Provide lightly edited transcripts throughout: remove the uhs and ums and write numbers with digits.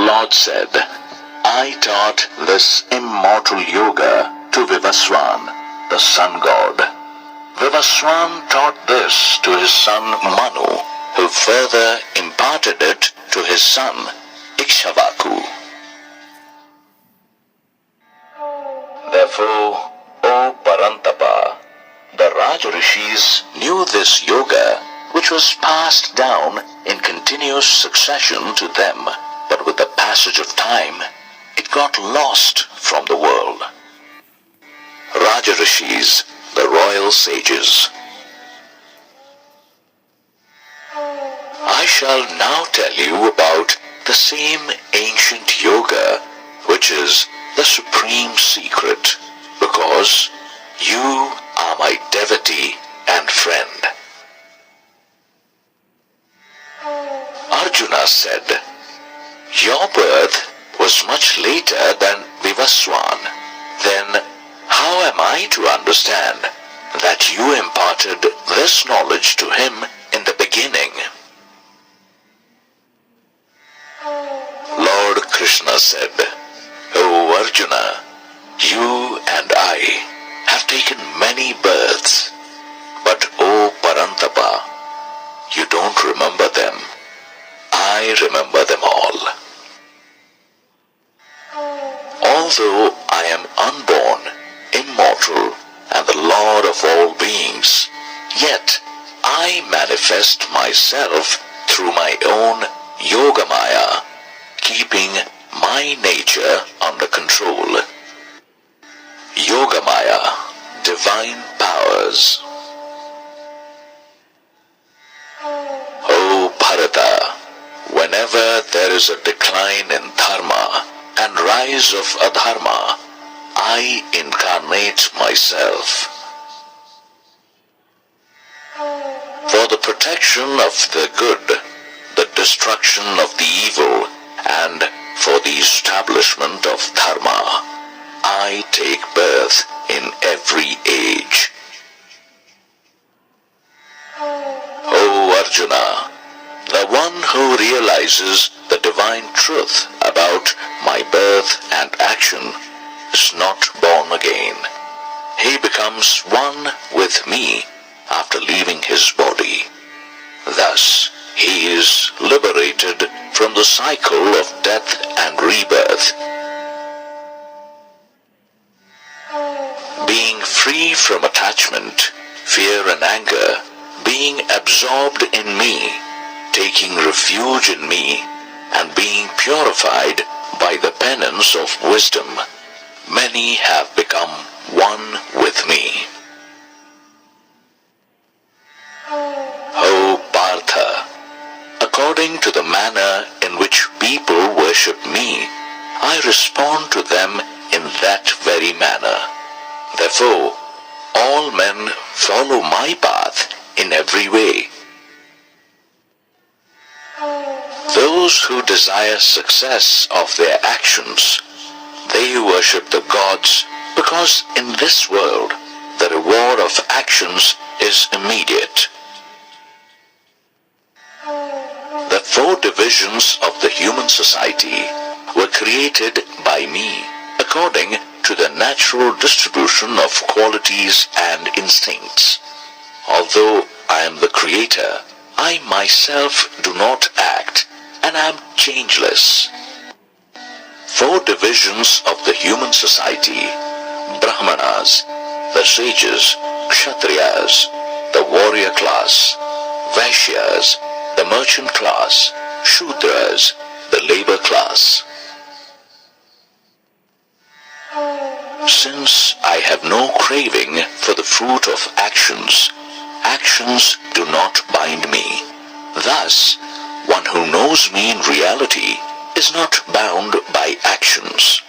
Lord said, I taught this immortal yoga to Vivaswan, the sun god. Vivaswan taught this to his son Manu, who further imparted it to his son Ikshvaku. Therefore, O Parantapa, the Rajarishis knew this yoga, which was passed down in continuous succession to them, but with the passage of time, it got lost from the world. Rajarishis, the royal sages. I shall now tell you about the same ancient yoga, which is the supreme secret, because you are my devotee and friend. Arjuna said, your birth was much later than Vivaswan. Then how am I to understand that you imparted this knowledge to him in the beginning? Lord Krishna said, O Arjuna, you and I have taken many births, but O Parantapa, you don't remember them. I remember them all. Although I am unborn, immortal, and the Lord of all beings, yet I manifest myself through my own Yogamaya, keeping my nature under control. Yogamaya, divine powers. O Bharata, whenever there is a decline in dharma and rise of adharma, I incarnate myself. For the protection of the good, the destruction of the evil, and for the establishment of dharma, I take birth in every age. O Arjuna, the one who realizes the divine truth about my birth and action is not born again. He becomes one with me after leaving his body. Thus, he is liberated from the cycle of death and rebirth. Being free from attachment, fear and anger, being absorbed in me, taking refuge in me, and being purified by the penance of wisdom, many have become one with me. O Partha, according to the manner in which people worship me, I respond to them in that very manner. Therefore, all men follow my path in every way. Those who desire success of their actions, they worship the gods because in this world the reward of actions is immediate. The four divisions of the human society were created by me according to the natural distribution of qualities and instincts. Although I am the creator, I myself do not act and am changeless. Four divisions of the human society: Brahmanas, the sages; Kshatriyas, the warrior class; Vaishyas, the merchant class; Shudras, the labor class. Since I have no craving for the fruit of actions, actions do not bind me. Thus, one who knows me in reality is not bound by actions.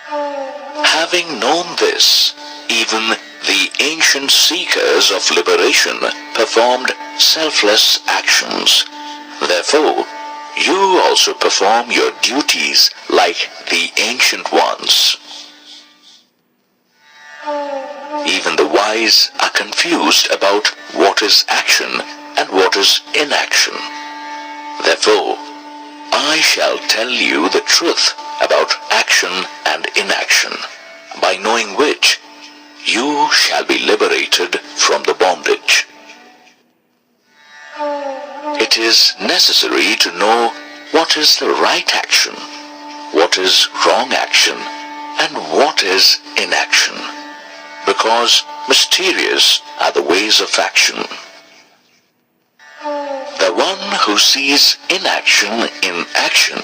Having known this, even the ancient seekers of liberation performed selfless actions. Therefore, you also perform your duties like the ancient ones. Even the wise are confused about what is action and what is inaction. Therefore, I shall tell you the truth about action and inaction, by knowing which you shall be liberated from the bondage. It is necessary to know what is the right action, what is wrong action, and what is inaction, because mysterious are the ways of action. The one who sees inaction in action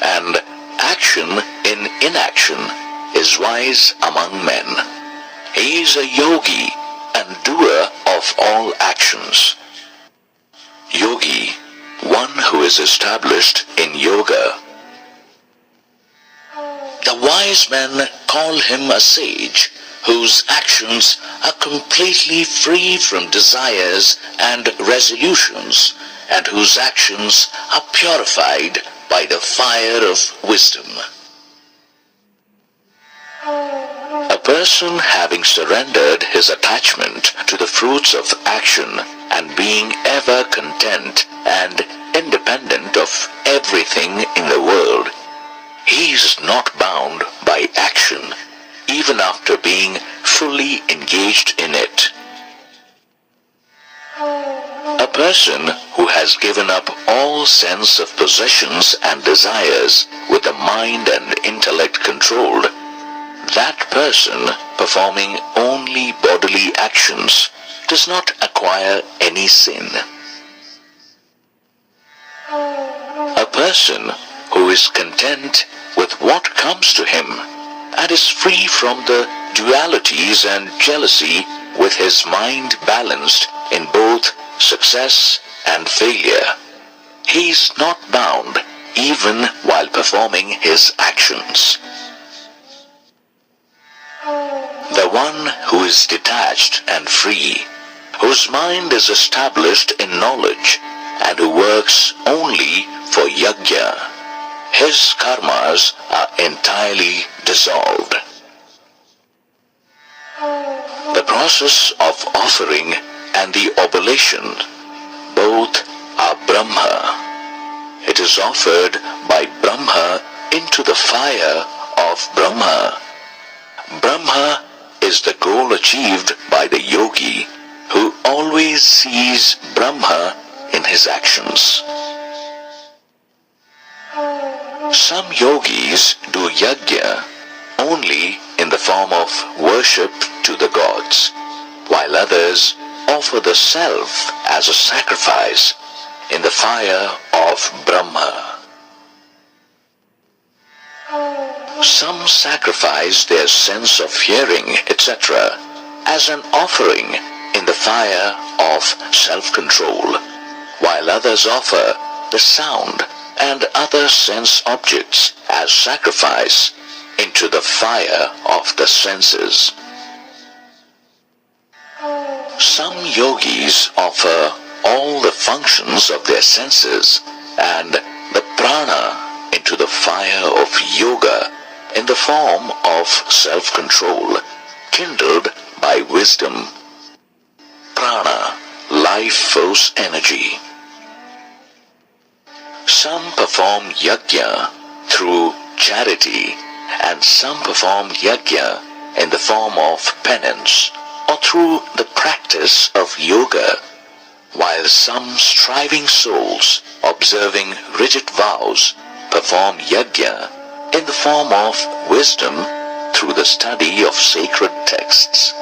and action in inaction is wise among men. He is a yogi and doer of all actions. Yogi, one who is established in yoga. The wise men call him a sage, whose actions are completely free from desires and resolutions, and whose actions are purified by the fire of wisdom. A person having surrendered his attachment to the fruits of action and being ever content and independent of everything in the world, he is not bound by action, even after being fully engaged in it. A person who has given up all sense of possessions and desires with the mind and intellect controlled, that person performing only bodily actions does not acquire any sin. A person who is content with what comes to him and is free from the dualities and jealousy, with his mind balanced in both success and failure, he is not bound even while performing his actions. The one who is detached and free, whose mind is established in knowledge, and who works only for yajna, his karmas are entirely dissolved. The process of offering and the oblation, both are Brahma. It is offered by Brahma into the fire of Brahma. Brahma is the goal achieved by the yogi, who always sees Brahma in his actions. Some yogis do yajna only in the form of worship to the gods, while others offer the self as a sacrifice in the fire of Brahma. Some sacrifice their sense of hearing, etc., as an offering in the fire of self-control, while others offer the sound and other sense objects as sacrifice into the fire of the senses. Some yogis offer all the functions of their senses and the prana into the fire of yoga in the form of self-control, kindled by wisdom. Prana, life force energy. Some perform yajna through charity, and some perform yajna in the form of penance or through the practice of yoga, while some striving souls observing rigid vows perform yajna in the form of wisdom through the study of sacred texts.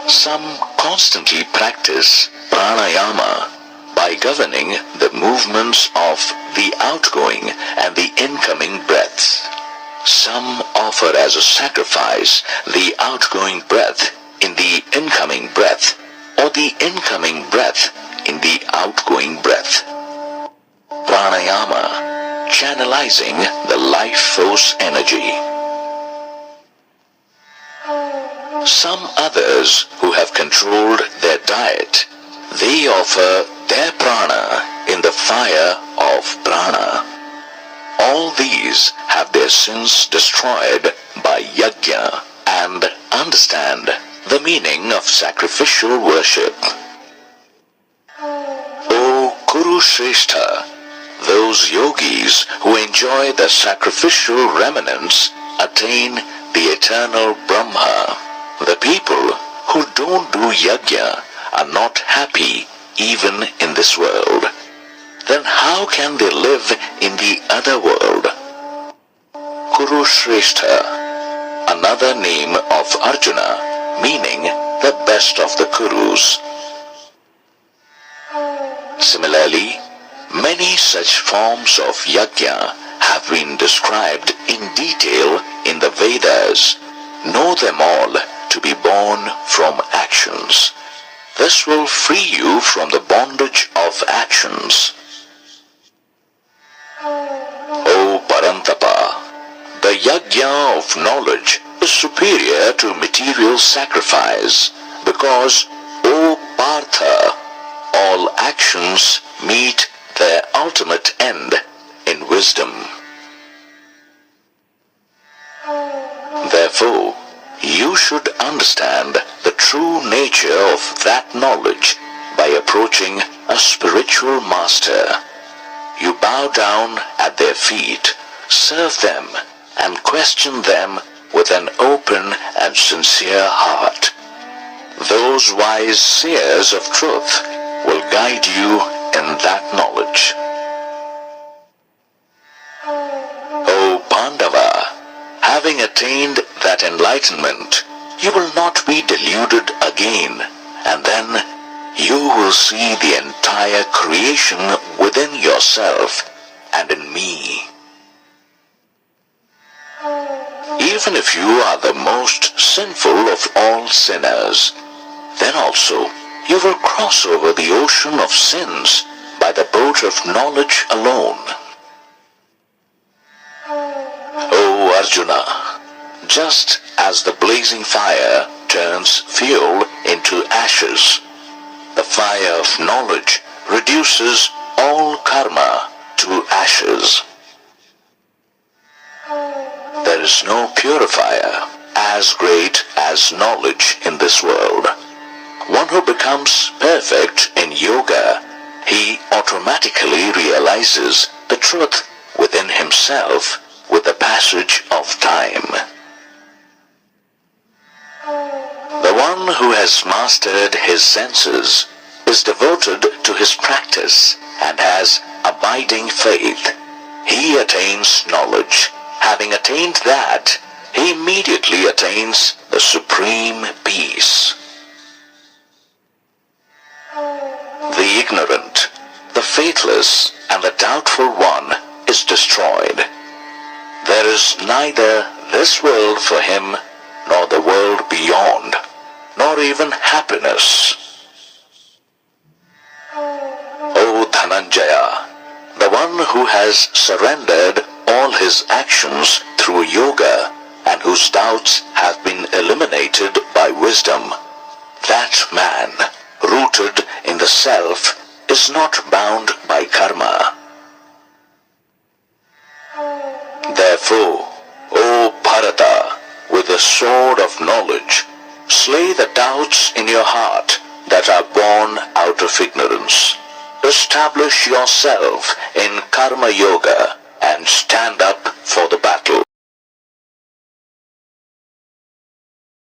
Some constantly practice pranayama by governing the movements of the outgoing and the incoming breaths. Some offer as a sacrifice the outgoing breath in the incoming breath, or the incoming breath in the outgoing breath. Pranayama, channelizing the life force energy. Some others who have controlled their diet, they offer their prana in the fire of prana. All these have their sins destroyed by yajna and understand the meaning of sacrificial worship. O Kurushrestha, those yogis who enjoy the sacrificial remnants attain the eternal Brahma. The people who don't do yajna are not happy even in this world. Then how can they live in the other world? Kurushrestha, another name of Arjuna, meaning the best of the Kurus. Similarly, many such forms of yajna have been described in detail in the Vedas. Know them all to be born from actions. This will free you from the bondage of actions. O Parantapa, the yajna of knowledge is superior to material sacrifice because, O Partha, all actions meet their ultimate end in wisdom. Therefore, you should understand the true nature of that knowledge by approaching a spiritual master. You bow down at their feet, serve them, and question them with an open and sincere heart. Those wise seers of truth will guide you in that knowledge. O Pandava, having attained that enlightenment, you will not be deluded again, and then you will see the entire creation within yourself and in me. Even if you are the most sinful of all sinners, then also you will cross over the ocean of sins by the boat of knowledge alone. O Arjuna, just as the blazing fire turns fuel into ashes, the fire of knowledge reduces all karma to ashes. There is no purifier as great as knowledge in this world. One who becomes perfect in yoga, he automatically realizes the truth within himself with the passage of time. The one who has mastered his senses is devoted to his practice and has abiding faith. He attains knowledge. Having attained that, he immediately attains the supreme peace. The ignorant, the faithless, and the doubtful one is destroyed. There is neither this world for him, nor the world beyond, nor even happiness. O Dhananjaya, the one who has surrendered all his actions through yoga and whose doubts have been eliminated by wisdom, that man, rooted in the self, is not bound by karma. Therefore, O Bharata, with the sword of knowledge, slay the doubts in your heart that are born out of ignorance. Establish yourself in karma yoga and stand up for the battle.